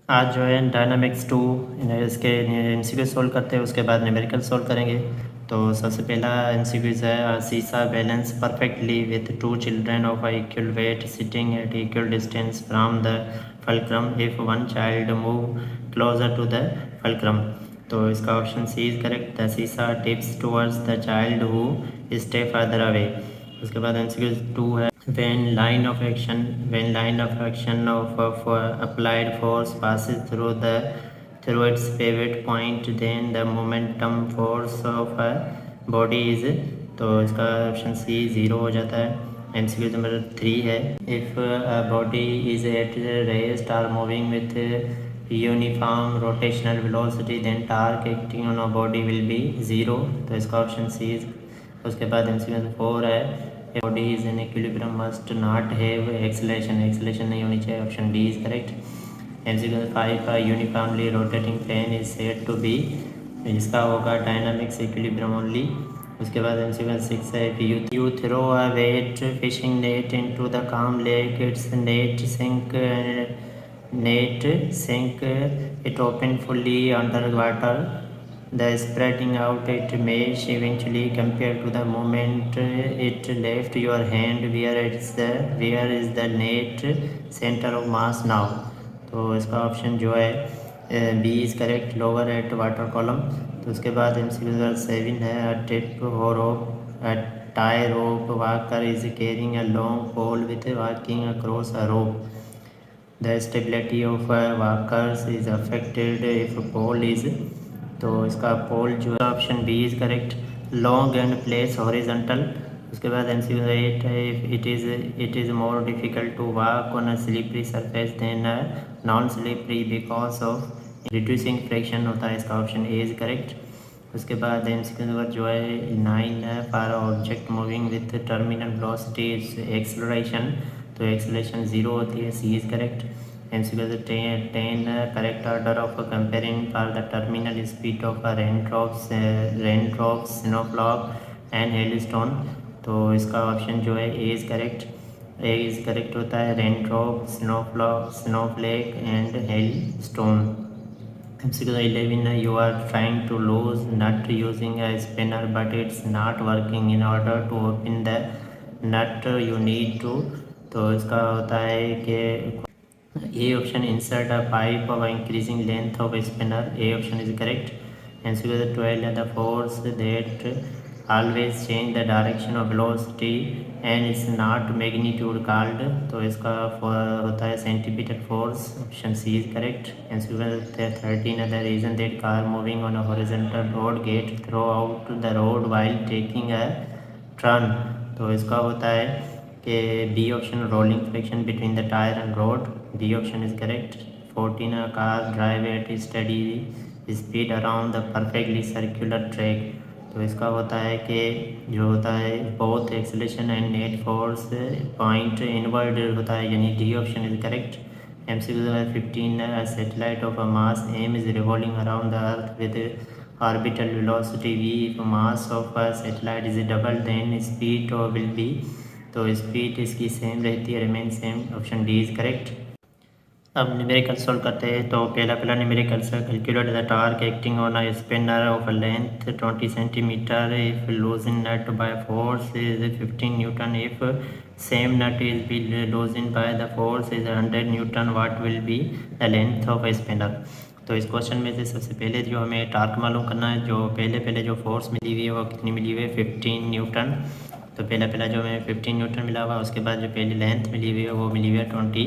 आज जो है डायनामिक्स 2 इसके एमसीक्यू सोल्व करते हैं, उसके बाद न्यूमेरिकल सोल्व करेंगे। तो सबसे पहला एमसीक्यूज है, seesaw balance perfectly with two children of equal weight sitting at equal distance from the fulcrum if one child move closer to the fulcrum. तो इसका option C is correct. The seesaw tips towards the child who stay farther away. उसके बाद MCQ 2 है, when line of action of applied force passes through its pivot point, then the momentum force of a body is। तो इसका option सी 0 हो जाता है। MCQ number 3 है, if a body is at rest or moving with uniform rotational velocity, then torque acting on a body will be 0। तो इसका option सी। उसके बाद एमसीक्यू नंबर 4 है, body is in equilibrium must not have acceleration नहीं होनी चाहिए। Option D is correct. MCQ 5 uniformly rotating fan is said to be. इसका होगा डायनामिक्स इक्विलिब्रियम ओनली। उसके बाद एमसीक्यू 6 है, you throw a weight fishing net into the calm lake, its net sink it open fully under water, the spreading out it mesh eventually compared to the moment it left your hand, where is the net center of mass now। तो इसका option जो है B is correct, lower at water column. तो उसके बाद MCQ 7 है, a tip हो rope a tie rope walker is carrying a long pole with walking across a rope, the stability of walkers is affected if pole is. तो इसका pole जो है option B is correct, long and place horizontal. उसके बाद MCQ 8 है, it is more difficult to walk on a slippery surface than a non slippery because of reducing friction होता है। इसका ऑप्शन ए इज करेक्ट। उसके बाद MCQ number जो है 9 है, for object moving with terminal velocity acceleration. तो acceleration 0 होती है, C is correct. MCQ 10 correct order of comparing for the terminal speed of rain drops snowflake and hailstone. तो इसका ऑप्शन जो है A is correct. A is correct होता है, rain drop snowflake snowflake and hailstone. MCQ 11, you are trying to lose nut using a spinner but it's not working, in order to open the nut you need to। तो इसका होता है कि A option, insert a pipe of increasing length of spinner. A option is correct. MCQ 12, the force that always change the direction of velocity and its not magnitude called. तो इसका होता है centimetre force. Option C is correct. MCQ 13, the reason that car moving on a horizontal road get throw out the road while taking a turn. तो इसका होता है कि B option, rolling friction between the tyre and road. B option is correct. 14, a car drive at steady speed around the perfectly circular track। तो इसका होता है कि जो होता है both acceleration and net force point inward होता है, यानी D option is correct. MCQ 15, satellite of a mass M is revolving around the earth with orbital velocity v, if mass of a satellite is double then speed will be। तो speed इसकी same रहती है, remain same. Option D is correct. अब numerical solve करते हैं। तो पहला numerical से calculate the torque acting on a spinner of length 20 centimetre if loosing nut by force is 15 newton, if same nut is be loosing by the force is 100 newton, what will be the length of a spinner. तो इस question में से सबसे पहले जो हमें torque मालूम करना है, जो पहले जो फोर्स मिली हुई है वो कितनी मिली हुई है, 15 न्यूटन। तो पहला जो हमें 15 न्यूटन मिला हुआ, उसके बाद जो पहली लेंथ मिली हुई है वो मिली हुई है 20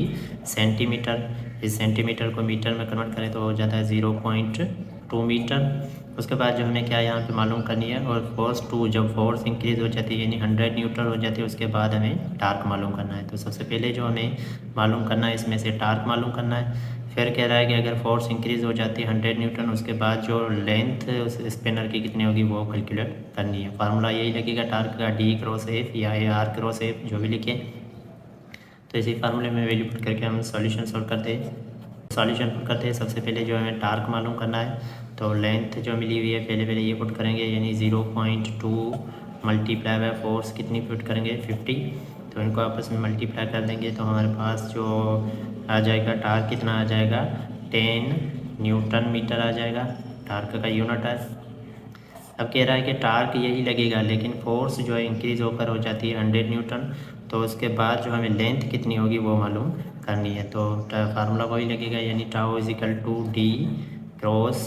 सेंटीमीटर। इस सेंटीमीटर को मीटर में कन्वर्ट करें तो हो जाता है 0.2 मीटर। उसके बाद जो हमें क्या यहाँ पे मालूम करनी है, और फोर्स 2, जब फोर्स इंक्रीज हो जाती है यानी 100 न्यूटन हो जाती है, उसके बाद हमें टार्क मालूम करना है। तो सबसे पहले जो हमें मालूम करना है इसमें से टार्क मालूम करना है। फिर कह रहा है कि अगर फोर्स इंक्रीज़ हो जाती है 100 न्यूटन, उसके बाद जो लेंथ उस स्पिनर की कितनी होगी वो कैलकुलेट करनी है। फार्मूला यही लगेगा टार्क का, डी क्रॉस एफ या ए आर क्रॉस एफ, जो भी लिखे। तो इसी फार्मूले में वैल्यू पुट करके हम सॉल्यूशन सोल्व करते हैं। सबसे पहले जो हमें टार्क मालूम करना है, तो लेंथ जो मिली हुई है पहले ये पुट करेंगे, यानी 0.2 मल्टीप्लाई बाय फोर्स कितनी पुट करेंगे, 50। तो इनको आपस में मल्टीप्लाई कर देंगे तो हमारे पास जो आ जाएगा टार्क कितना आ जाएगा, 10 न्यूटन मीटर आ जाएगा, टार्क का यूनिट है। अब कह रहा है कि टार्क यही लगेगा लेकिन फोर्स जो है इंक्रीज़ होकर हो जाती है 100 न्यूटन, तो उसके बाद जो हमें लेंथ कितनी होगी वो मालूम करनी है। तो फार्मूला वही लगेगा, यानी tau is equal to D cross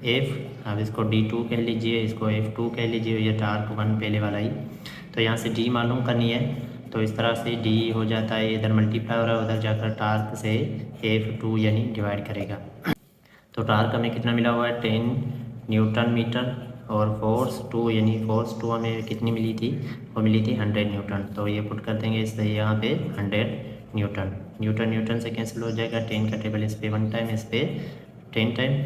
F. अब इसको D2 कह लीजिए, इसको F2 कह लीजिए, ये टार्क 1 पहले वाला ही। तो यहाँ से D मालूम करनी है, तो इस तरह से D हो जाता है, इधर मल्टीप्लाई हो रहा है, उधर जाकर टार्क से F2 यानी डिवाइड करेगा। तो टार्क हमें कितना मिला हुआ है 10 न्यूटन मीटर, और फोर्स 2 यानी फोर्स 2 हमें कितनी मिली थी, वो मिली थी 100 न्यूटन। तो ये पुट कर देंगे इस यहाँ पे 100 न्यूटन, न्यूटन न्यूटन से कैंसिल हो जाएगा, 10 का टेबल इस पर 1 टाइम, इस पर 10 टाइम,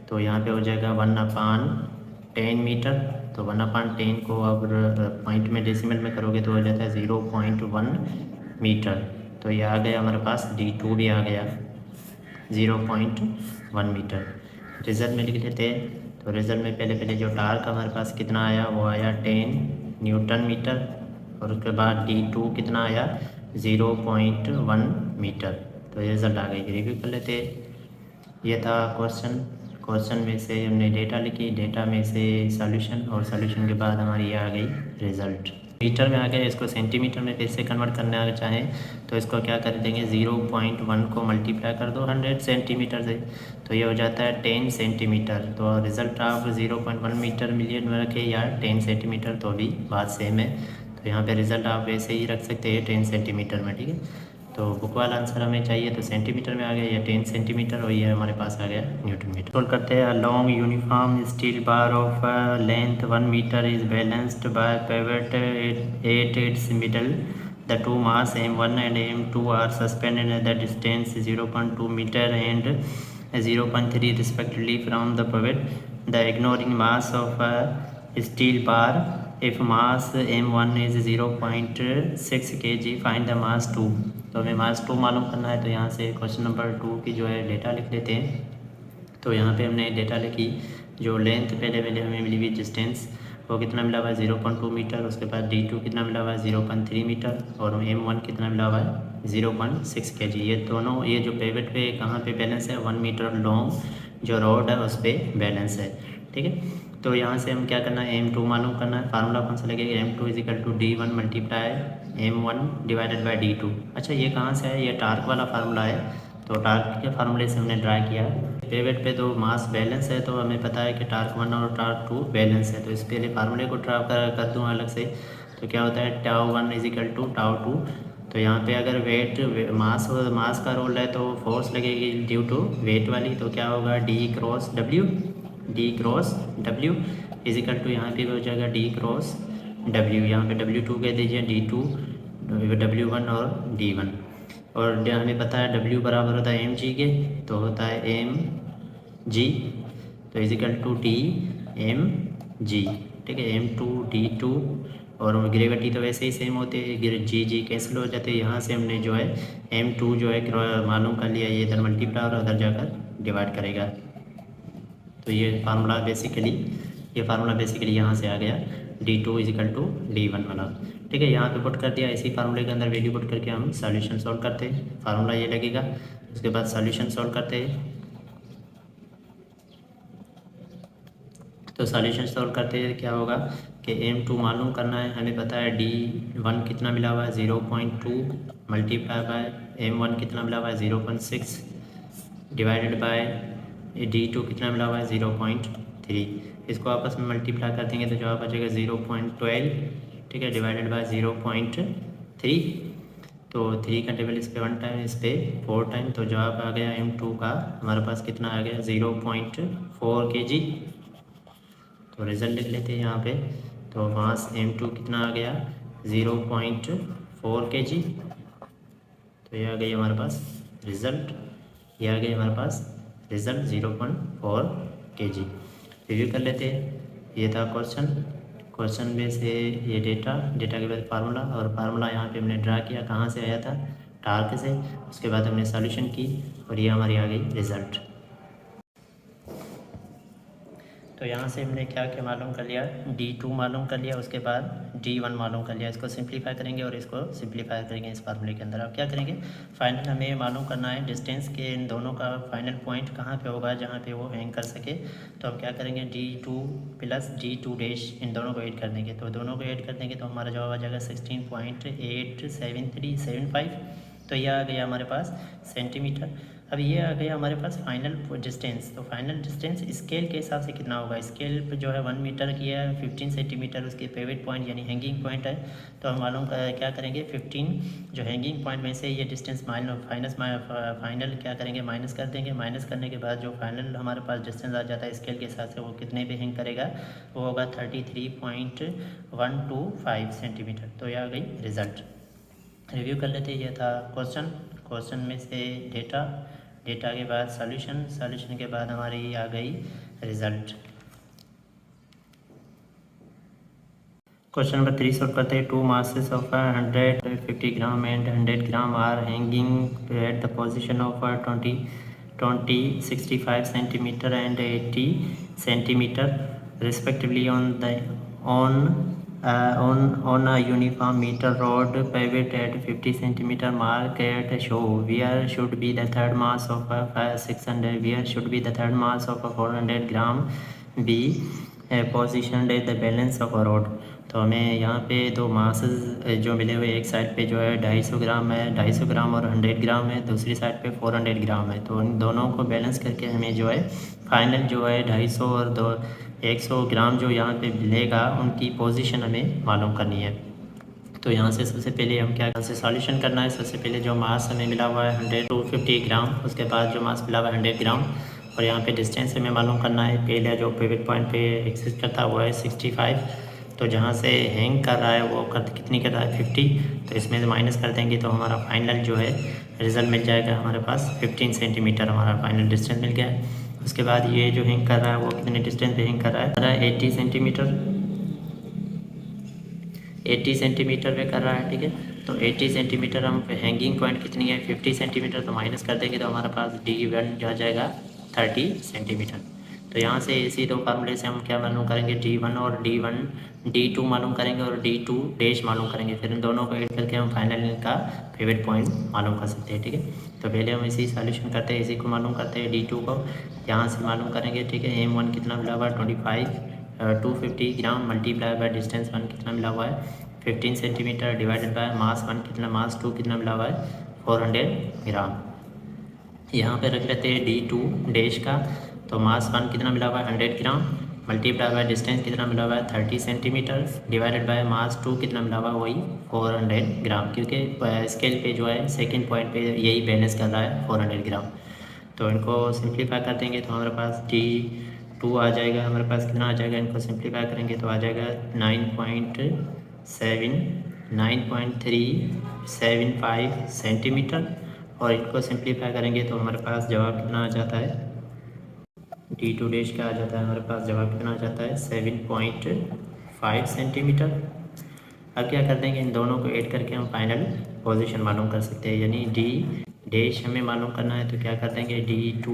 तो यहाँ पे हो जाएगा 1/10 मीटर। तो 1/10 को अब पॉइंट में डेसिमल में करोगे तो हो जाता है 0.1 मीटर। तो ये आ गया हमारे पास, D2 भी आ गया 0.1 मीटर। रिजल्ट में लिख लेते हैं। तो रिजल्ट में पहले जो टार्क हमारे पास कितना आया, वो आया 10 न्यूटन मीटर, और उसके बाद D2 कितना आया 0.1 मीटर। तो ये रिजल्ट आ गई, रिव्यू कर लेते हैं। ये था क्वेश्चन में से हमने डेटा लिखी, डेटा में से सॉल्यूशन, और सॉल्यूशन के बाद हमारी ये आ गई रिजल्ट। मीटर में आ गया, इसको सेंटीमीटर में फिर से कन्वर्ट करना चाहें तो इसको क्या कर देंगे, 0.1 को मल्टीप्लाई कर दो 100 सेंटीमीटर से, तो ये हो जाता है 10 सेंटीमीटर। तो रिज़ल्ट आप 0.1 मीटर मिलियन में रखें या 10 सेंटीमीटर, तो भी बात सेम है। तो यहाँ पे रिज़ल्ट आप वैसे ही रख सकते हैं 10 सेंटीमीटर में, ठीक है। तो बुक वाला आंसर हमें चाहिए तो सेंटीमीटर में आ गया, या 10 सेंटीमीटर, और ये हमारे पास आ गया न्यूटन मीटर। सोल्व करते हैं। Long uniform steel bar of length 1 metre is balanced by pivot at its middle. The two mass M1 and M2 are suspended at the distance 0.2 meter and 0.3 respectively from the pivot. The ignoring mass of a steel bar, if mass M1 is 0.6 kg, find the mass 2। तो हमें मास 2 मालूम करना है, तो यहाँ से question number 2 की जो है डेटा लिख लेते हैं। तो यहाँ पे हमने डेटा लिखी, जो लेंथ पहले हमें मिली हुई डिस्टेंस वो कितना मिला हुआ है 0.2 मीटर, उसके बाद D2 कितना मिला हुआ है 0.3 मीटर, और M1 कितना मिला हुआ है 0.6 kg। ये दोनों, ये जो पेवेट पे कहाँ पे बैलेंस है, 1 मीटर लॉन्ग जो रोड है उस पर बैलेंस है, ठीक है। तो यहाँ से हम क्या करना है, M2 मालूम करना है। फार्मूला कौन सा लगेगा, M2 is equal to D1 multiply M1 divided by D2। अच्छा, ये कहाँ से है, ये टार्क वाला फार्मूला है, तो टार्क के फार्मूले से हमने ड्रा किया। पेवेट पे तो मास बैलेंस है, तो हमें पता है कि टार्क 1 और टार्क 2 बैलेंस है, तो इस पहले फार्मूले को ड्रा कर दूँ अलग से। तो क्या होता है, tau 1 is equal to tau 2। तो यहाँ पे अगर मास का रोल है तो फोर्स लगेगी ड्यू टू वेट वाली, तो क्या होगा D cross W is equal to, यहाँ पे हो जाएगा D क्रॉस W, यहाँ पे W2 कह दीजिए, D2 W1 और D1। और हमें पता है W बराबर होता है mg के, तो होता है mg, तो इजिकल टू D mg, ठीक है। M2 D2, और ग्रेविटी तो वैसे ही सेम होते हैं, जी कैंसिल हो जाते हैं। यहाँ से हमने जो है M2 जो है मालूम कर लिया, ये इधर मल्टीप्लाई और उधर जाकर डिवाइड करेगा। तो ये फार्मूला बेसिकली यहाँ से आ गया, D2 इजिकल टू D1 वाला, ठीक है। यहाँ पे पुट कर दिया, इसी फार्मूले के अंदर वैल्यू पुट करके हम सॉल्यूशन सॉल्व करते हैं। फार्मूला ये लगेगा, उसके बाद सॉल्यूशन सॉल्व करते हैं। तो सॉल्यूशन सॉल्व करते हैं क्या होगा कि M2 मालूम करना है, हमें पता है D1 कितना मिला हुआ है 0.2 मल्टीप्लाई बाय M1 कितना मिला हुआ है 0.6 डिवाइडेड बाय D2 कितना मिला हुआ है 0.3। इसको आपस में मल्टीप्लाई कर देंगे तो जवाब आ जाएगा 0.12, ठीक है, डिवाइडेड बाय 0.3। तो 3 का टेबल इस पे 1 टाइम, इस पे 4 टाइम, तो जवाब आ गया M2 का हमारे पास कितना आ गया 0.4 kg। तो रिजल्ट लिख लेते हैं यहाँ पे। तो मास M2 कितना आ गया 0.4 kg। तो ये आ गई हमारे पास रिजल्ट, ये आ गई हमारे पास रिजल्ट 0.4 kg। रिव्यू कर लेते हैं। ये था क्वेश्चन में से ये डेटा के बाद फार्मूला, और फार्मूला यहाँ पे हमने ड्रा किया, कहाँ से आया था, टार्क से। उसके बाद हमने सॉल्यूशन की, और ये हमारी आ गई रिजल्ट। तो यहाँ से हमने क्या क्या मालूम कर लिया, D2 मालूम कर लिया, उसके बाद D1 मालूम कर लिया। इसको सिंप्लीफाई करेंगे और इसको सिंप्लीफाई करेंगे इस फार्मूले के अंदर। अब क्या करेंगे, फाइनल हमें मालूम करना है डिस्टेंस के इन दोनों का फाइनल पॉइंट कहाँ पे होगा जहाँ पे वो हैंग कर सके। तो हम क्या करेंगे, D2 plus D2 dash in दोनों को ऐड कर देंगे। तो दोनों को ऐड कर देंगे तो हमारा जवाब आ जाएगा 16.87375। तो यह आ गया हमारे पास सेंटीमीटर। अब ये आ गया हमारे पास फाइनल डिस्टेंस। तो फाइनल डिस्टेंस स्केल के हिसाब से कितना होगा, स्केल पे जो है 1 मीटर की है, 15 सेंटीमीटर उसके पेविट पॉइंट यानी हैंगिंग पॉइंट है। तो हम मालूम क्या करेंगे, 15 जो हैंगिंग पॉइंट में से ये डिस्टेंस फाइनल क्या करेंगे, माइनस कर देंगे। माइनस करने के बाद जो फाइनल हमारे पास डिस्टेंस आ जाता है स्केल के हिसाब से वो कितने पे हैंग करेगा, वो होगा 33.125 सेंटीमीटर। तो यह आ गई रिजल्ट। रिव्यू कर लेते हैं। ये था क्वेश्चन में से डेटा के बाद सॉल्यूशन के बाद हमारी आ गई रिजल्ट। क्वेश्चन नंबर 3 सॉल्व करते हैं। 2 masses of 150 gram and 100 gram are hanging at the position of 65 centimetre and 80 centimetre respectively on a uniform meter rod pivot at 50 centimeter mark at show. Where should be the third mass of 400 gram be positioned at the balance of a rod. तो हमें यहाँ पे दो masses जो मिले हुए, एक side पे जो है 250 ग्राम है, 250 ग्राम और 100 ग्राम है, दूसरी साइड पे 400 ग्राम है। तो इन दोनों को बैलेंस करके हमें जो है फाइनल जो है 250 और 100 ग्राम जो यहाँ पे मिलेगा उनकी पोजीशन हमें मालूम करनी है। तो यहाँ से सबसे पहले हम क्या से सॉल्यूशन करना है। सबसे पहले जो मास हमें मिला हुआ है 150 ग्राम, उसके बाद जो मास मिला हुआ है 100 ग्राम, और यहाँ पे डिस्टेंस हमें मालूम करना है। पहले जो पिवट पॉइंट पे एग्जिस्ट करता हुआ है 65, तो जहाँ से हैंग कर रहा है वो कितनी कर रहा है 50, तो इसमें से माइनस कर देंगे तो हमारा फाइनल जो है रिजल्ट मिल जाएगा हमारे पास 15 सेंटीमीटर हमारा फाइनल डिस्टेंस मिल गया है। उसके बाद ये जो हैंग कर रहा है वो कितने डिस्टेंस पे हैंग कर रहा है 80 सेंटीमीटर पे कर रहा है, ठीक है। तो 80 सेंटीमीटर हम हैंगिंग पॉइंट कितनी है 50 सेंटीमीटर, तो माइनस कर देंगे तो हमारे पास D1 जो आ जाएगा 30 सेंटीमीटर। तो यहाँ से इसी दो फार्मूले से हम क्या मालूम करेंगे, D2 मालूम करेंगे और D2 डैश मालूम करेंगे। फिर इन दोनों को ऐड करके हम फाइनल का फेवरेट पॉइंट मालूम कर सकते हैं, ठीक है। तो पहले हम इसी सॉल्यूशन करते हैं, इसी को मालूम करते हैं D2 को यहाँ से मालूम करेंगे, ठीक है। M1 कितना मिला हुआ है 250 ग्राम मल्टीप्लाई बाय डिस्टेंस 1 कितना मिला हुआ है 15 सेंटीमीटर डिवाइडेड बाय मास 1 कितना, मास 2 कितना मिला हुआ है 400 ग्राम। यहाँ पे रख लेते हैं D2 डैश का, तो मास 1 कितना मिला हुआ है 100 ग्राम मल्टीप्लाई बाय डिस्टेंस कितना मिला हुआ है 30 सेंटीमीटर डिवाइडेड बाय मास 2 कितना मिला हुआ है वही 400 ग्राम, क्योंकि स्केल पे जो है सेकेंड पॉइंट पे यही बैलेंस कर रहा है 400 ग्राम। तो इनको सिंप्लीफाई कर देंगे तो हमारे पास D2 आ जाएगा, हमारे पास कितना आ जाएगा, इनको सिंप्लीफाई करेंगे तो आ जाएगा 9.375 सेंटीमीटर, और इनको सिंप्लीफाई करेंगे तो हमारे पास जवाब कितना आ जाता है D2 डैश का आ जाता है, हमारे पास जवाब कितना आ जाता है 7.5 सेंटीमीटर। अब क्या कर देंगे, इन दोनों को ऐड करके हम फाइनल पोजीशन मालूम कर सकते हैं, यानी D डैश हमें मालूम करना है। तो क्या कर देंगे D2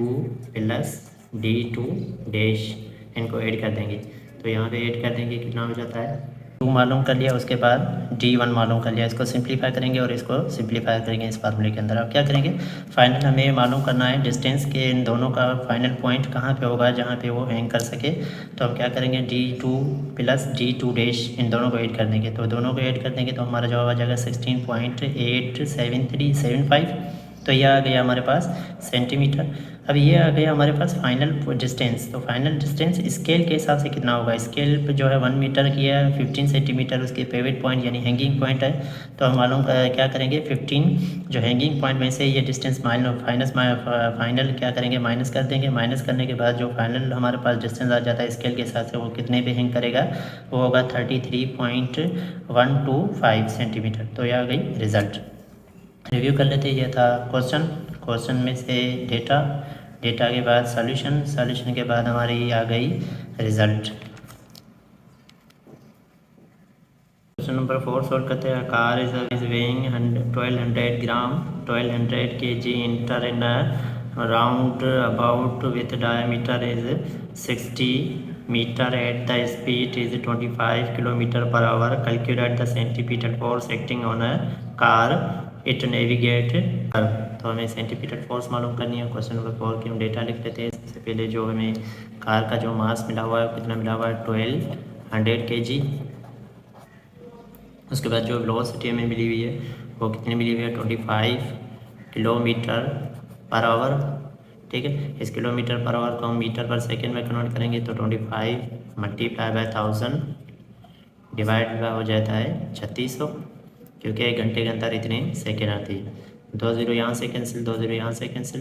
प्लस D2 डैश इनको ऐड कर देंगे। तो यहाँ पे ऐड कर देंगे कितना हो जाता है 2 मालूम कर लिया, उसके बाद D1 मालूम कर लिया। इसको सिंप्लीफाई करेंगे और इसको सिंप्लीफाई करेंगे इस फार्मूले के अंदर। अब क्या करेंगे, फाइनल हमें मालूम करना है डिस्टेंस के इन दोनों का फाइनल पॉइंट कहाँ पे होगा जहाँ पे वो हैंग कर सके। तो हम क्या करेंगे D2 plus D2 dash in दोनों को ऐड कर देंगे। तो दोनों को ऐड कर देंगे तो हमारा जवाब आ जाएगा 16.87375। तो यह आ गया हमारे पास सेंटीमीटर। अब ये आ गया हमारे पास फाइनल डिस्टेंस। तो फाइनल डिस्टेंस स्केल के हिसाब से कितना होगा, स्केल पे जो है 1 मीटर की है, 15 सेंटीमीटर उसके पेविट पॉइंट यानी हैंगिंग पॉइंट है। तो हम मालूम क्या करेंगे 15 जो हैंगिंग पॉइंट में से ये डिस्टेंस फाइनल क्या करेंगे माइनस कर देंगे। माइनस करने के बाद जो फाइनल हमारे पास डिस्टेंस आ जाता है स्केल के हिसाब से वो कितने पे हैंग करेगा, वो होगा 33.125 सेंटीमीटर। तो यह आ गई रिजल्ट। रिव्यू कर लेते हैं। यह था क्वेश्चन में से डेटा के बाद सॉल्यूशन के बाद हमारी आ गई रिजल्ट। क्वेश्चन नंबर 4 सॉल्व करते हैं। Car is weighing 1200 gram 1200 kg inter in round about with diameter is 60 meter at the speed is 25 kilometer per hour. Calculate the centripetal force acting on a car it navigate कर। तो हमें centripetal force मालूम करनी है। Question number 4 की हम data लिख लेते हैं। सबसे पहले जो हमें कार का जो मास मिला हुआ है कितना मिला हुआ है 1200 kg। उसके बाद जो वेलोसिटी हमें मिली हुई है वो कितनी मिली हुई है 25 किलोमीटर पर आवर। ठीक है, इस किलोमीटर पर आवर को हम मीटर पर सेकेंड में कन्वर्ट करेंगे तो 25 मल्टीप्लाई बाय 1000 डिवाइड बाय हो जाता है 3600, क्योंकि एक घंटे के अंदर इतने सेकेंड आती है। 2 0 यहाँ से कैंसिल, 2 0 यहाँ से कैंसिल,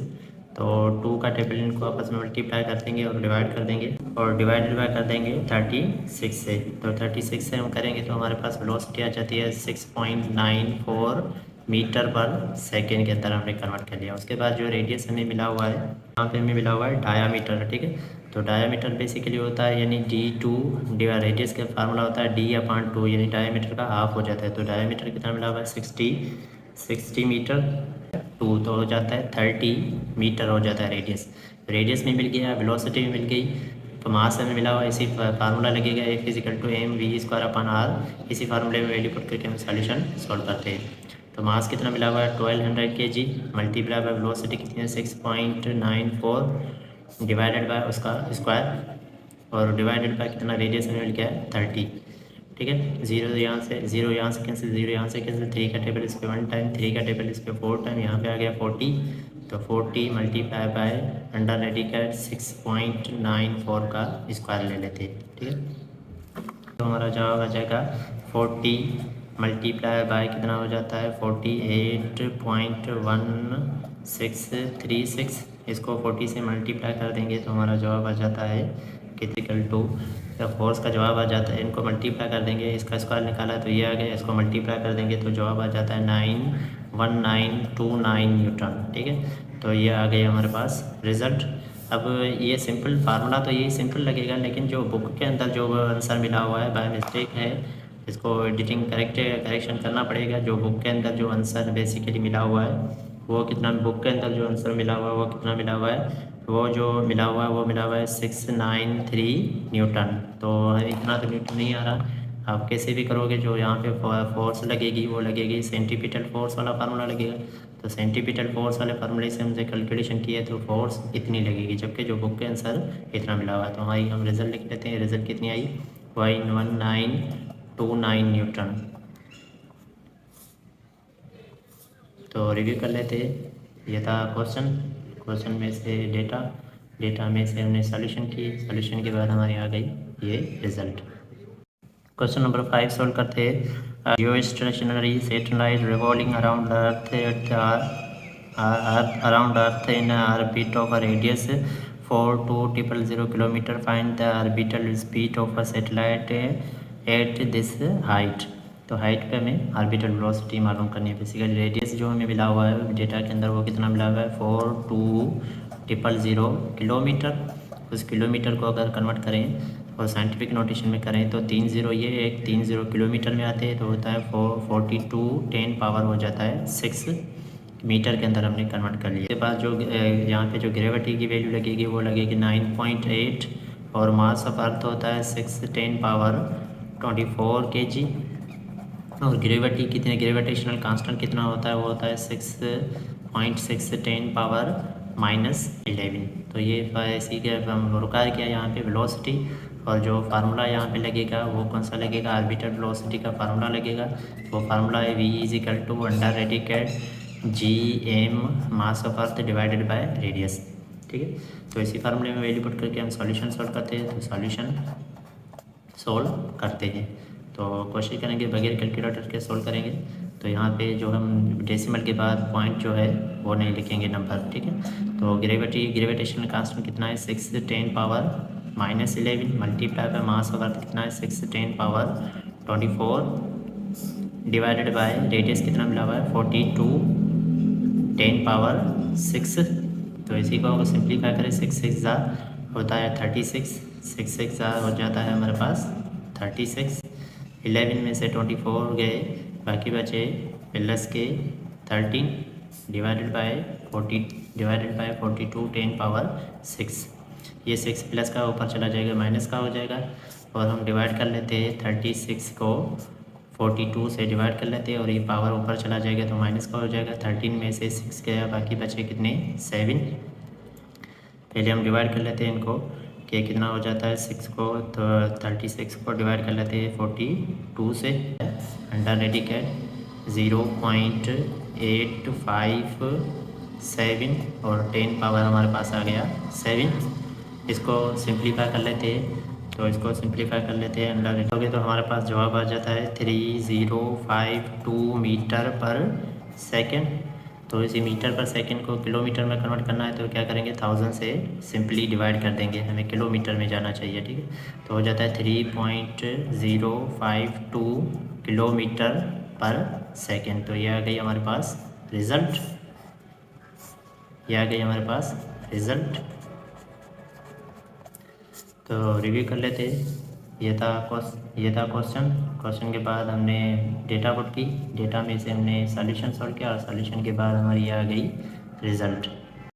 तो 2 का टेबल इनको आपस में मल्टीप्लाई कर देंगे और डिवाइड कर देंगे और डिवाइडेड बाय कर देंगे 36 से। तो 36 से हम करेंगे तो हमारे पास वेलोसिटी आ जाती है 6.94 मीटर पर सेकेंड के अंदर हमने कन्वर्ट कर लिया। उसके बाद जो रेडियस हमें मिला हुआ है यहाँ पे हमें मिला हुआ है डायामीटर। ठीक है, तो डायामीटर बेसिकली होता है यानी D2 रेडियस का फार्मूला होता है D/2 यानी डायामीटर का हाफ हो जाता है। तो डायामीटर कितना मिला हुआ है 60 मीटर 2 तो हो जाता है 30 मीटर हो जाता है रेडियस। रेडियस में मिल गया, वेलोसिटी में मिल गई, तो मास हमें मिला हुआ इसी फार्मूला लगेगा F=mv²/r। इसी फार्मूले में वैल्यू पुट करके हम सॉल्यूशन सॉल्व करते हैं। तो मास कितना मिला हुआ है 1200 kg मल्टीप्लाई बाय वेलोसिटी कितनी है 6.94 डिवाइडेड बाय उसका स्क्वायर और डिवाइडेड बाय कितना रेडियस में मिल गया है 30। ठीक है, 0 यहाँ से कैंसिल, 0 यहाँ से कैंसिल, 3 का टेबल इस पर 1 टाइम, 3 का टेबल इस पर 4 टाइम, यहाँ पे आ गया 40। तो 40 मल्टीप्लाई बाय अंडर रेडिकेट 6.94 का स्क्वायर ले लेते हैं। ठीक है, तो हमारा जवाब आ जाएगा 40 मल्टीप्लाई बाय कितना हो जाता है 48.1636। इसको 40 से मल्टीप्लाई कर देंगे तो हमारा जवाब आ जाता है इक्वल टू फोर्स का जवाब आ जाता है। इनको मल्टीप्लाई कर देंगे, इसका स्क्वायर निकाला तो ये आ गया, इसको मल्टीप्लाई कर देंगे तो जवाब आ जाता है 91929 न्यूटन। ठीक है, तो ये आ गया हमारे पास रिजल्ट। अब ये सिंपल फार्मूला तो ये सिंपल लगेगा, लेकिन जो बुक के अंदर जो आंसर मिला हुआ है बाय मिस्टेक है, इसको एडिटिंग करेक्शन करना पड़ेगा। जो बुक के अंदर जो आंसर बेसिकली मिला हुआ है वो कितना, बुक के अंदर जो आंसर मिला हुआ है वो कितना मिला हुआ है, वो जो मिला हुआ है वो मिला हुआ है 693 न्यूटन। तो इतना तो न्यूटन नहीं आ रहा, आप कैसे भी करोगे जो यहाँ पे फोर्स लगेगी वो लगेगी सेंटीपीटल फोर्स वाला फार्मूला लगेगा। तो सेंटीपीटल फोर्स वाले फार्मूले से हमसे कैलकुलेशन किए तो फोर्स इतनी लगेगी, जबकि जो बुक के आंसर इतना मिला हुआ है। तो हमारी हम रिजल्ट लिख लेते हैं, रिजल्ट कितनी आई 1929 न्यूटन। तो रिव्यू कर लेते हैं, ये था क्वेश्चन में से डेटा में से हमने सॉल्यूशन की, सॉल्यूशन के बाद हमारे आ गई ये रिजल्ट। क्वेश्चन नंबर 5 सोल्व करते हैं। जियो stationery satellite revolving around earth in orbit of a radius 42000 kilometre. Find the orbital speed of a satellite at this height. तो हाइट पे हमें ऑर्बिटल वेलोसिटी मालूम करनी है। बेसिकली रेडियस जो हमें मिला हुआ है डेटा के अंदर वो कितना मिला हुआ है 42000 किलोमीटर। उस किलोमीटर को अगर कन्वर्ट करें और साइंटिफिक नोटेशन में करें तो 3 0 ये एक 3 0 किलोमीटर में आते हैं, तो होता है 42 10 हो जाता है 6 मीटर के अंदर हमने कन्वर्ट कर लिया। इसके बाद जो यहाँ पे जो ग्रेविटी की वैल्यू लगेगी वो लगेगी 9.8 और मास ऑफ अर्थ होता है 6×10⁴ kg। और ग्रेविटी कितने, ग्रेविटेशनल कांस्टेंट कितना होता है वो होता है 6.610⁻11। तो ये इसी के हम रुका किया यहाँ पे वेलोसिटी, और जो फार्मूला यहाँ पे लगेगा वो कौन सा लगेगा, ऑर्बिटल वेलोसिटी का फार्मूला लगेगा। वो फार्मूला है V=अंडर रेडिकेट gm mass of earth divided by radius. ठीक है, तो इसी फार्मूले में वैल्यू पुट करके हम सॉल्यूशन सॉल्व करते हैं। तो सॉल्यूशन सॉल्व करते हैं तो कोशिश करेंगे बगैर कैलकुलेटर के सॉल्व करेंगे। तो यहाँ पे जो हम डेसिमल के बाद पॉइंट जो है वो नहीं लिखेंगे नंबर। ठीक है, तो ग्रेविटेशनल कांस्टेंट कितना है 6×10⁻11 मल्टीप्लाई बाय मास ऑफ अर्थ कितना है 6×10⁻24 डिवाइडेड बाय रेडियस कितना मिला हुआ है 42 10⁻6। तो इसी को अगर सिंप्लीफाई करें 6 6 होता है 36, 6 6 हो जाता है हमारे पास 36। 11 में से 24 गए, बाकी बचे प्लस के 13 divided by 42 divided by 42 10 power 6। ये 6 प्लस का ऊपर चला जाएगा, माइनस का हो जाएगा, और हम डिवाइड कर लेते हैं 36 को 42 से डिवाइड कर लेते हैं, और ये पावर ऊपर चला जाएगा तो माइनस का हो जाएगा। 13 में से 6 गया, बाकी बचे कितने 7। पहले हम डिवाइड कर लेते हैं इनको कि कितना हो जाता है 6 को, तो 36 को डिवाइड कर लेते हैं 42 से। अंडर रेडिकेट 0.857 और 10 पावर हमारे पास आ गया 7। इसको सिंप्लीफाई कर लेते हैं, तो इसको सिंप्लीफाई कर लेते हैं अंडर रेडिकेट, तो हमारे पास जवाब आ जाता है 3052 मीटर पर सेकेंड। तो इसी मीटर पर सेकंड को किलोमीटर में कन्वर्ट करना है, तो क्या करेंगे 1000 से सिंपली डिवाइड कर देंगे, हमें किलोमीटर में जाना चाहिए, ठीक है। तो हो जाता है 3.052 किलोमीटर पर सेकंड। तो ये आ गई हमारे पास रिज़ल्ट, ये आ गई हमारे पास रिज़ल्ट। तो रिव्यू कर लेते, ये था क्वेश्चन के बाद हमने डेटा पुट की, डेटा में से हमने सॉल्यूशन सॉल्व किया, और सॉल्यूशन के बाद हमारी ये आ गई रिज़ल्ट।